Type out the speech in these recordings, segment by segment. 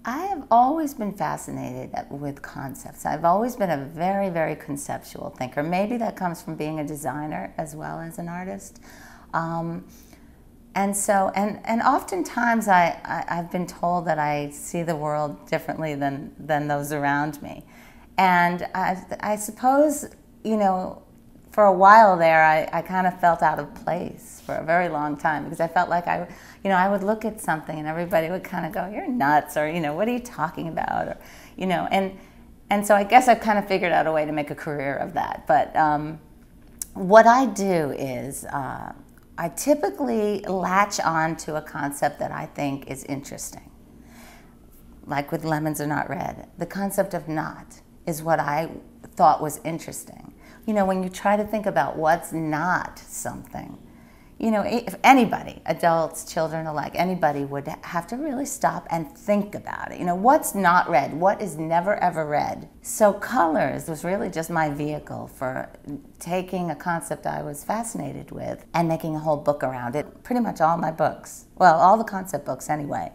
I have always been fascinated with concepts. I've always been a very, very conceptual thinker. Maybe that comes from being a designer as well as an artist. Um, and oftentimes I've been told that I see the world differently than those around me. And I suppose, you know, for a while there, I kind of felt out of place for a very long time because I felt like I would look at something and everybody would kind of go, "You're nuts," or, what are you talking about? Or, and so I guess I've kind of figured out a way to make a career of that. But what I do is I typically latch on to a concept that I think is interesting. Like with Lemons Are Not Red, the concept of not is what I thought was interesting. When you try to think about what's not something, if anybody, adults, children alike, anybody would have to really stop and think about it. What's not red? What is never ever red? So colors was really just my vehicle for taking a concept I was fascinated with and making a whole book around it. Pretty much all my books, well, all the concept books anyway,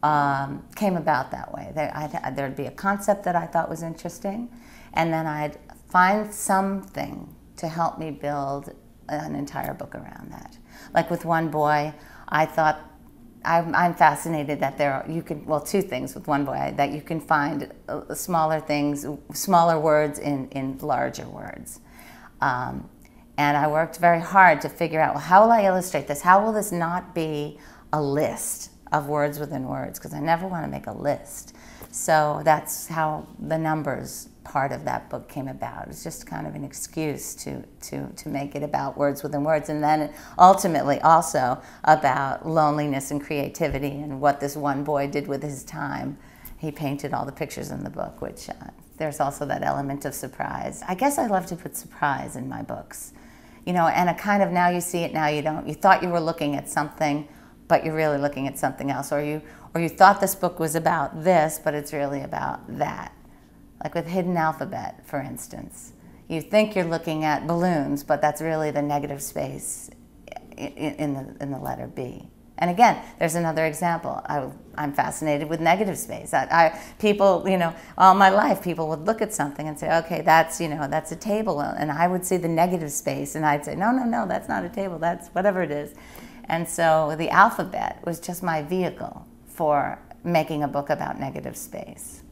came about that way. There'd be a concept that I thought was interesting, and then I'd find something to help me build an entire book around that. Like with One Boy, I thought, I'm fascinated that two things with One Boy, that you can find smaller things, smaller words in larger words. And I worked very hard to figure out, well, how will I illustrate this? How will this not be a list of words within words? Because I never want to make a list. So that's how the numbers part of that book came about. It was just kind of an excuse to make it about words within words, and then ultimately also about loneliness and creativity and what this one boy did with his time. He painted all the pictures in the book, which there's also that element of surprise. I guess I love to put surprise in my books. And a kind of now you see it, now you don't. You thought you were looking at something, but you're really looking at something else. Or you thought this book was about this, but it's really about that. Like with Hidden Alphabet, for instance. You think you're looking at balloons, but that's really the negative space in the letter B. And again, there's another example. I'm fascinated with negative space. People, all my life, people would look at something and say, okay, that's a table. And I would see the negative space, and I'd say, no, that's not a table. That's whatever it is. And so the alphabet was just my vehicle for making a book about negative space.